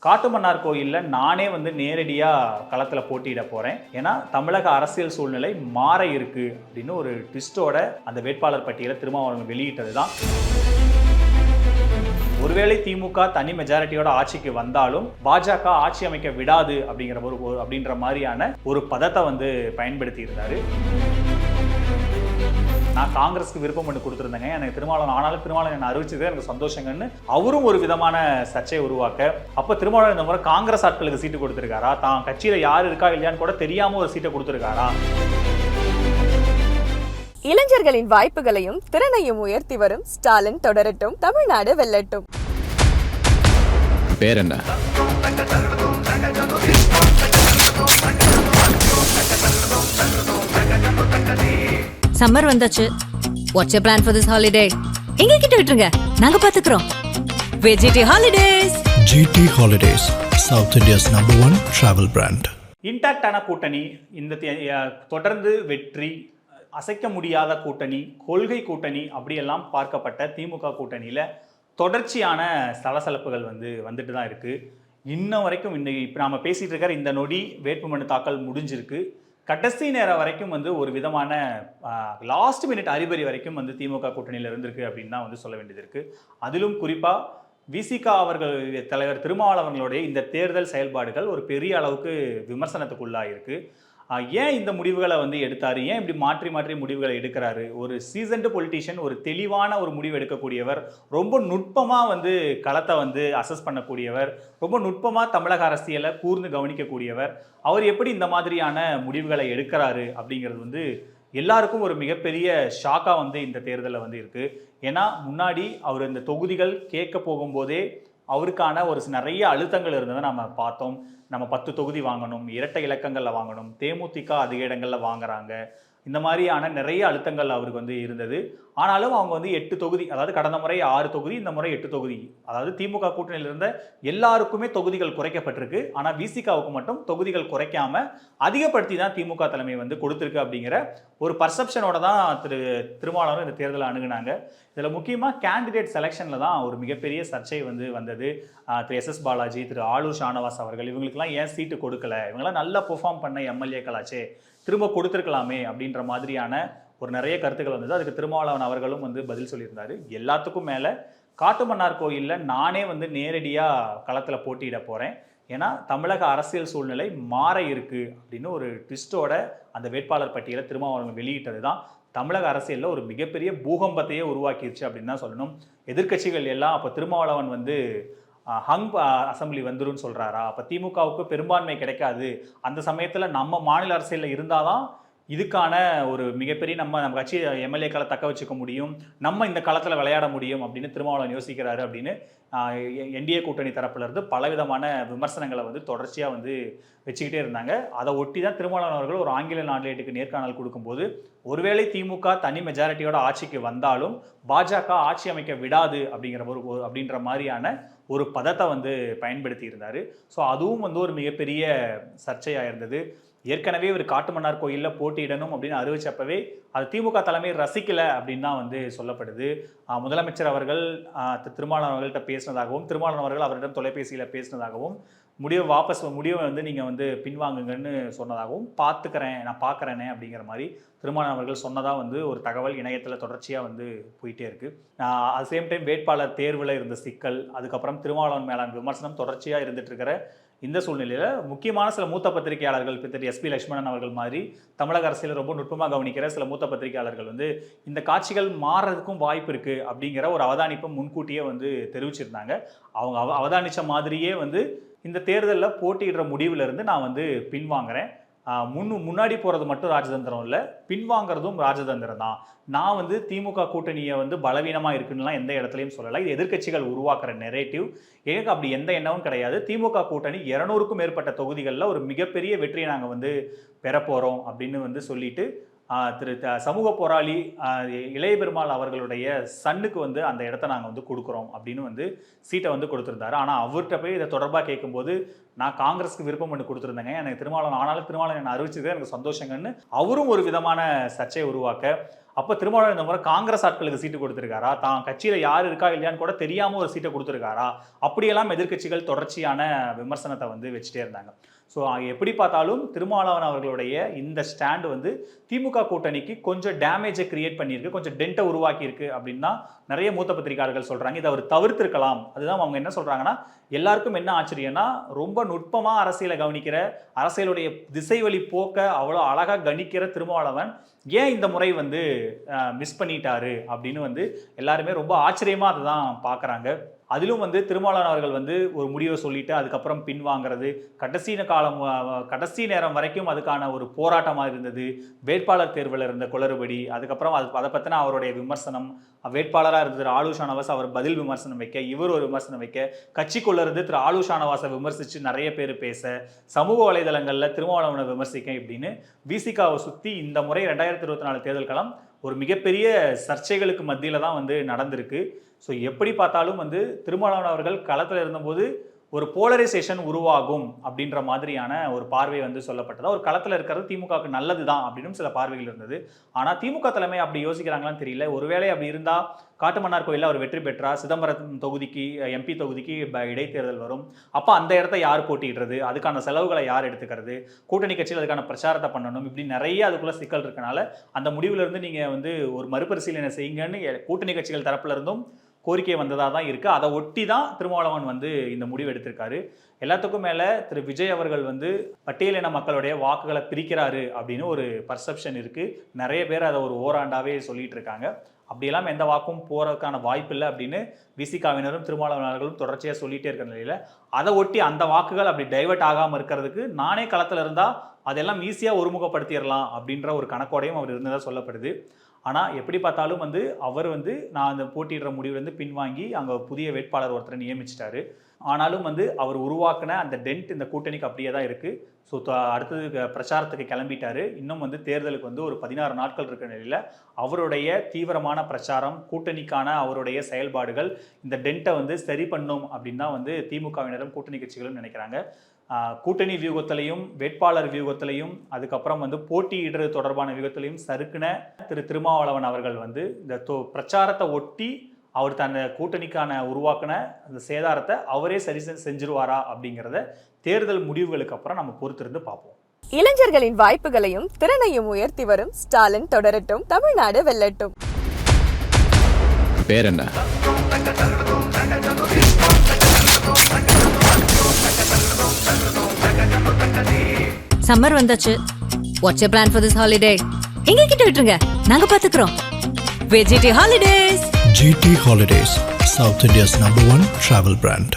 காட்டுமன்னார் கோயிலில் நானே நேரடியாக களத்தில் போட்டியிட போகிறேன். ஏன்னா தமிழக அரசியல் சூழ்நிலை மாற இருக்கு அப்படின்னு ஒரு ட்விஸ்டோட அந்த வேட்பாளர் பட்டியலை திருமாவளவன் வெளியிட்டது தான். ஒருவேளை திமுக தனி மெஜாரிட்டியோட ஆட்சிக்கு வந்தாலும் பாஜக ஆட்சி அமைக்க விடாது அப்படின்ற மாதிரியான ஒரு பதத்தை பயன்படுத்தி இருந்தாரு. நான் காங்கிரஸ்க்கு விருப்பம் பண்ணி கொடுத்துருந்தேங்க, எனக்கு திருமாவளவன் ஆனாலும் திருமாவளவன் என்ன அறிவிச்சது எனக்கு சந்தோஷங்கன்னு அவரும் ஒரு விதமான சர்ச்சையை உருவாக்க, அப்ப திருமாவளவன் இந்த முறை காங்கிரஸ் ஆட்களுக்கு சீட்டு கொடுத்திருக்காரா, தான் கட்சியில யார் இருக்கா இல்லையான்னு கூட தெரியாம ஒரு சீட்டை கொடுத்திருக்காரா? இளைஞர்களின் வாய்ப்புகளையும் திறனையும் உயர்த்தி வரும் ஸ்டாலின் தொடரட்டும், தமிழ்நாடு வெல்லட்டும். பேர் என்ன? சம்மர் வந்தாச்சு. What's your plan for this holiday? எங்க கிட்ட விட்டுருங்க, நாங்க பாத்துக்கிறோம். GT Holidays. GT Holidays, South India's #1 travel brand. இன்டாக்டான கூட்டணி, இந்த தொடர்ந்து வெற்றி, அசைக்க முடியாத கூட்டணி, கொள்கை கூட்டணி அப்படியெல்லாம் பார்க்கப்பட்ட திமுக கூட்டணியில் தொடர்ச்சியான சலசலப்புகள் வந்துட்டு தான் இருக்குது. இன்ன வரைக்கும் இப்போ நாம் பேசிகிட்டு இருக்கிற இந்த நொடி வேட்புமனு தாக்கல் முடிஞ்சிருக்கு. கடைசி நேரம் வரைக்கும் ஒரு விதமான லாஸ்ட் மினிட் அறிபறி வரைக்கும் திமுக கூட்டணியில் இருந்திருக்கு அப்படின்னு தான் சொல்ல வேண்டியது இருக்குது. அதிலும் குறிப்பாக விசிக அவர்கள் தலைவர் திருமாவளவர்களுடைய இந்த தேர்தல் செயல்பாடுகள் ஒரு பெரிய அளவுக்கு விமர்சனத்துக்குள்ளாயிருக்கு. ஏன் இந்த முடிவுகளை எடுத்தார், ஏன் இப்படி மாற்றி மாற்றி முடிவுகளை எடுக்கிறாரு? ஒரு சீசன்டு பொலிட்டீஷியன், ஒரு தெளிவான ஒரு முடிவு எடுக்கக்கூடியவர், ரொம்ப நுட்பமாக களத்தை அசஸ் பண்ணக்கூடியவர், ரொம்ப நுட்பமாக தமிழக அரசியலை கூர்ந்து கவனிக்கக்கூடியவர். அவர் எப்படி இந்த மாதிரியான முடிவுகளை எடுக்கிறாரு அப்படிங்கிறது எல்லாருக்கும் ஒரு மிகப்பெரிய ஷாக்காக இந்த தேர்தலில் இருக்குது. ஏன்னா முன்னாடி அவர் இந்த தொகுதிகள் கேட்க போகும்போதே அவருக்கான ஒரு நிறைய அழுத்தங்கள் இருந்ததை நம்ம பார்த்தோம். நம்ம 10 தொகுதி வாங்கணும், இரட்டை இலக்கங்களில் வாங்கணும், தேமுதிக அதிக இடங்களில் வாங்குறாங்க, இந்த மாதிரியான நிறைய அழுத்தங்கள் அவருக்கு இருந்தது. ஆனாலும் அவங்க 8 தொகுதி, அதாவது கடந்த முறை 6 தொகுதி, இந்த முறை 8 தொகுதி, அதாவது திமுக கூட்டணியில் இருந்த எல்லாருக்குமே தொகுதிகள் குறைக்கப்பட்டிருக்கு. ஆனால் விசிகாவுக்கு மட்டும் தொகுதிகள் குறைக்காம அதிகப்படுத்தி தான் திமுக தலைமை கொடுத்துருக்கு அப்படிங்கிற ஒரு பர்செப்ஷனோட தான் திருமாவளவன் இந்த தேர்தலை அணுகுனாங்க. இதில் முக்கியமாக கேண்டிடேட் செலெக்ஷனில் தான் ஒரு மிகப்பெரிய சர்ச்சை வந்தது. திரு SS பாலாஜி, திரு ஆளூர் ஷானவாஸ் அவர்கள், இவங்களுக்கெல்லாம் ஏன் சீட்டு கொடுக்கல, இவங்களாம் நல்லா பெர்ஃபார்ம் பண்ண எம்எல்ஏக்களாச்சே, திரும்ப கொடுத்துருக்கலாமே அப்படின்ற மாதிரியான ஒரு நிறைய கருத்துக்கள் வந்தது. அதுக்கு திருமாவளவன் அவர்களும் பதில் சொல்லியிருந்தாரு. எல்லாத்துக்கும் மேலே காட்டுமன்னார் கோயிலில் நானே நேரடியாக களத்தில் போட்டியிட போகிறேன். ஏன்னா தமிழக அரசியல் சூழ்நிலை மாற இருக்கு அப்படின்னு ஒரு ட்விஸ்டோட அந்த வேட்பாளர் பட்டியலை திருமாவளவன் வெளியிட்டது தான் தமிழக அரசியலில் ஒரு மிகப்பெரிய பூகம்பத்தையே உருவாக்கிடுச்சு அப்படின்னு தான் சொல்லணும். எதிர்க்கட்சிகள் எல்லாம் அப்போ திருமாவளவன் ஹங் அசம்பிளி வந்துருன்னு சொல்கிறாரா, அப்போ திமுகவுக்கு பெரும்பான்மை கிடைக்காது, அந்த சமயத்தில் நம்ம மாநில அரசியலில் இருந்தால் தான் இதுக்கான ஒரு மிகப்பெரிய நம்ம கட்சி எம்எல்ஏக்களை தக்க வச்சுக்க முடியும், நம்ம இந்த களத்தில் விளையாட முடியும் அப்படின்னு திருமாவளவன் யோசிக்கிறாரு அப்படின்னு என்டிஏ கூட்டணி தரப்புலேருந்து பலவிதமான விமர்சனங்களை தொடர்ச்சியாக வச்சுக்கிட்டே இருந்தாங்க. அதை ஒட்டி தான் திருமாவளவன் அவர்கள் ஒரு ஆங்கில நாளேட்டுக்கு நேர்காணல் கொடுக்கும்போது, ஒருவேளை திமுக தனி மெஜாரிட்டியோட ஆட்சிக்கு வந்தாலும் பாஜக ஆட்சி அமைக்க விடாது அப்படின்ற மாதிரியான ஒரு பதத்தை பயன்படுத்தி இருந்தார். ஸோ அதுவும் ஒரு மிகப்பெரிய சர்ச்சையாக இருந்தது. ஏற்கனவே ஒரு காட்டுமன்னார் கோயிலில் போட்டியிடணும் அப்படின்னு அறிவிச்சப்பவே அது திமுக தலைமை ரசிக்கலை அப்படின்னு தான் சொல்லப்படுது. முதலமைச்சர் அவர்கள் திருமாவளவன் அவர்கள்ட்ட பேசினதாகவும், திருமாவளவன் அவர்கள் அவரிடம் தொலைபேசியில் பேசினதாகவும், முடிவை நீங்கள் பின்வாங்குங்கன்னு சொன்னதாகவும், நான் பார்க்குறேனே அப்படிங்கிற மாதிரி திருமாவளவன் அவர்கள் சொன்னதாக ஒரு தகவல் இணையத்தில் தொடர்ச்சியாக போயிட்டே இருக்குது. அட் சேம் டைம் வேட்பாளர் தேர்வில் இருந்த சிக்கல், அதுக்கப்புறம் திருமாவளவன் மேலான விமர்சனம் தொடர்ச்சியாக இருந்துட்டு இருக்கிற இந்த சூழ்நிலையில் முக்கியமான சில மூத்த பத்திரிகையாளர்கள், திரு SP லட்சுமணன் அவர்கள் மாதிரி தமிழக அரசியல் ரொம்ப நுட்பமாக கவனிக்கிற சில மூத்த பத்திரிகையாளர்கள் இந்த காட்சிகள் மாறுறதுக்கும் வாய்ப்பு இருக்குது அப்படிங்கிற ஒரு அவதானிப்பை முன்கூட்டியே தெரிவிச்சிருந்தாங்க. அவங்க அவதானித்த மாதிரியே இந்த தேர்தலில் போட்டியிடுற முடிவிலிருந்து நான் பின்வாங்குறேன், முன்னாடி போகிறது மட்டும் ராஜதந்திரம் இல்லை, பின்வாங்கிறதும் ராஜதந்திரம் தான். நான் திமுக கூட்டணியை பலவீனமாக இருக்குன்னுலாம் எந்த இடத்துலையும் சொல்லலை. இது எதிர்க்கட்சிகள் உருவாக்குற நெரேட்டிவ். எனக்கு அப்படி எந்த எண்ணமும் கிடையாது. திமுக கூட்டணி 200க்கும் மேற்பட்ட தொகுதிகளில் ஒரு மிகப்பெரிய வெற்றியை நாங்கள் பெற போகிறோம் அப்படின்னு சொல்லிட்டு திரு சமூக போராளி இளைய பெருமாள் அவர்களுடைய சன்னுக்கு அந்த இடத்த நாங்கள் கொடுக்குறோம் அப்படின்னு சீட்டை கொடுத்துருந்தாரு. ஆனால் அவர்கிட்ட போய் இதை தொடர்பாக கேட்கும்போது, நான் காங்கிரஸ்க்கு விருப்பம் பண்ணி கொடுத்துருந்தேங்க, எனக்கு திருமாவளவன் ஆனாலும் திருமாவளவன் என்ன அறிவிச்சது எனக்கு சந்தோஷங்கன்னு அவரும் ஒரு விதமான சர்ச்சையை உருவாக்க, அப்போ திருமாவளவன் இந்த முறை காங்கிரஸ் ஆட்களுக்கு சீட்டு கொடுத்துருக்காரா, தான் கட்சியில் யார் இருக்கா இல்லையான்னு கூட தெரியாமல் ஒரு சீட்டை கொடுத்துருக்காரா, அப்படியெல்லாம் எதிர்க்கட்சிகள் தொடர்ச்சியான விமர்சனத்தை வந்து வச்சுட்டே இருந்தாங்க. ஸோ எப்படி பார்த்தாலும் திருமாவளவன் அவர்களுடைய இந்த ஸ்டாண்டு வந்து திமுக கூட்டணிக்கு கொஞ்சம் டேமேஜை கிரியேட் பண்ணியிருக்கு, கொஞ்சம் டென்ட்டை உருவாக்கியிருக்கு அப்படின்னு தான் நிறைய மூத்த பத்திரிகையாளர்கள் சொல்கிறாங்க. இதை அவர் தவிர்த்திருக்கலாம். அதுதான் அவங்க என்ன சொல்கிறாங்கன்னா, எல்லாருக்கும் என்ன ஆச்சரியம்னா, ரொம்ப நுட்பமாக அரசியலை கவனிக்கிற, அரசியலுடைய திசை வழி போக்க அவ்வளோ அழகாக கணிக்கிற திருமாவளவன் ஏன் இந்த முறை வந்து மிஸ் பண்ணிட்டாரு அப்படின்னு வந்து எல்லாருமே ரொம்ப ஆச்சரியமாக அதை தான் பார்க்குறாங்க. அதிலும் வந்து திருமாவளவன் அவர்கள் வந்து ஒரு முடிவை சொல்லிட்டு அதுக்கப்புறம் பின்வாங்கிறது, கடைசி நேரம் வரைக்கும் அதுக்கான ஒரு போராட்டமாக இருந்தது. வேட்பாளர் தேர்வில் இருந்த குளறுபடி, அதுக்கப்புறம் அதை பற்றின அவருடைய விமர்சனம், வேட்பாளராக இருந்த திரு ஆலு ஷானவாஸ் அவர் பதில் விமர்சனம் வைக்க, இவர் ஒரு விமர்சனம் வைக்க, கட்சிக்குள்ள இருந்து திரு ஆலு ஷானவாஸை விமர்சித்து நிறைய பேர் பேச, சமூக வலைதளங்களில் திருமாவளவனை விமர்சிக்க, இப்படின்னு விசிகாவை சுற்றி இந்த முறை 2024 தேர்தல் களம் ஒரு மிகப்பெரிய சர்ச்சைகளுக்கு மத்தியில் தான் வந்து நடந்திருக்கு. ஸோ எப்படி பார்த்தாலும் வந்து திருமாவளவன் அவர்கள் களத்தில் இருந்தபோது ஒரு போலரைசேஷன் உருவாகும் அப்படின்ற மாதிரியான ஒரு பார்வை வந்து சொல்லப்பட்டதா, ஒரு களத்தில் இருக்கிறது திமுகவுக்கு நல்லது தான் அப்படின்னு சில பார்வைகள் இருந்தது. ஆனால் திமுக தலைமை அப்படி யோசிக்கிறாங்களான்னு தெரியல. ஒருவேளை அப்படி இருந்தால் காட்டுமன்னார் கோயிலில் அவர் வெற்றி பெற்றா சிதம்பரம் தொகுதிக்கு எம்பி தொகுதிக்கு இடைத்தேர்தல் வரும். அப்போ அந்த இடத்த யார் போட்டிடுறது, அதுக்கான செலவுகளை யார் எடுத்துக்கிறது, கூட்டணி கட்சியில் அதுக்கான பிரச்சாரத்தை பண்ணணும், இப்படி நிறைய அதுக்குள்ள சிக்கல் இருக்கனால அந்த முடிவுலேருந்து நீங்கள் வந்து ஒரு மறுபரிசீலனை செய்யுங்கன்னு கூட்டணி கட்சிகள் தரப்புல இருந்தும் கோரிக்கை வந்ததாக தான் இருக்குது. அதை ஒட்டி தான் திருமாவளவன் வந்து இந்த முடிவு எடுத்திருக்காரு. எல்லாத்துக்கும் மேலே திரு விஜய் அவர்கள் வந்து பட்டியலின மக்களுடைய வாக்குகளை பிரிக்கிறாரு அப்படின்னு ஒரு பர்செப்ஷன் இருக்குது. நிறைய பேர் அதை ஒரு ஓராண்டாவே சொல்லிட்டு இருக்காங்க. அப்படியெல்லாம் எந்த வாக்கும் போகிறதுக்கான வாய்ப்பு இல்லை அப்படின்னு விசிகாவினரும் திருமாவளவர்களும் தொடர்ச்சியாக சொல்லிகிட்டே இருக்கிற நிலையில் அதை ஒட்டி அந்த வாக்குகள் அப்படி டைவர்ட் ஆகாமல் இருக்கிறதுக்கு நானே களத்தில் இருந்தால் அதெல்லாம் ஈஸியாக ஒருமுகப்படுத்திடலாம் அப்படின்ற ஒரு கணக்கோடையும் அவர் இருந்ததாக சொல்லப்படுது. ஆனால் எப்படி பார்த்தாலும் வந்து அவர் வந்து நான் அந்த போட்டியிடுற முடிவுலேருந்து பின்வாங்கி அங்கே புதிய வேட்பாளர் ஒருத்தரை நியமிச்சிட்டாரு. ஆனாலும் வந்து அவர் உருவாக்கின அந்த டென்ட் இந்த கூட்டணிக்கு அப்படியே தான் இருக்குது. ஸோ அடுத்தது பிரச்சாரத்துக்கு கிளம்பிட்டாரு. இன்னும் வந்து தேர்தலுக்கு வந்து ஒரு 16 நாட்கள் இருக்கிற நிலையில் அவருடைய தீவிரமான பிரச்சாரம், கூட்டணிக்கான அவருடைய செயல்பாடுகள் இந்த டென்ட்டை வந்து சரி பண்ணும் அப்படின்னு தான் வந்து திமுகவினரும் கூட்டணி கட்சிகளும் நினைக்கிறாங்க. கூட்டணி வியூகத்திலையும் வேட்பாளர் வியூகத்திலையும் அதுக்கப்புறம் வந்து போட்டியிடுறது தொடர்பான வியூகத்திலையும் சறுக்குன திருமாவளவன் அவர்கள் வந்து இந்த பிரச்சாரத்தை ஒட்டி அவர் தன்னை கூட்டணிக்கான உருவாக்கின அந்த சேதாரத்தை அவரே சரி செஞ்சிருவாரா அப்படிங்கிறத தேர்தல் முடிவுகளுக்கு அப்புறம் நம்ம பொறுத்திருந்து பார்ப்போம். இளைஞர்களின் வாய்ப்புகளையும் திறனையும் உயர்த்தி வரும் ஸ்டாலின் தொடரட்டும், தமிழ்நாடு வெல்லட்டும். பேர் என்ன? சம்மர் வந்தாச்சு. What's your plan for this holiday? எங்க கிட்ட விட்டுருங்க, நாங்க பாத்துக்கிறோம். VGT Holidays. GT Holidays, South India's #1 travel brand.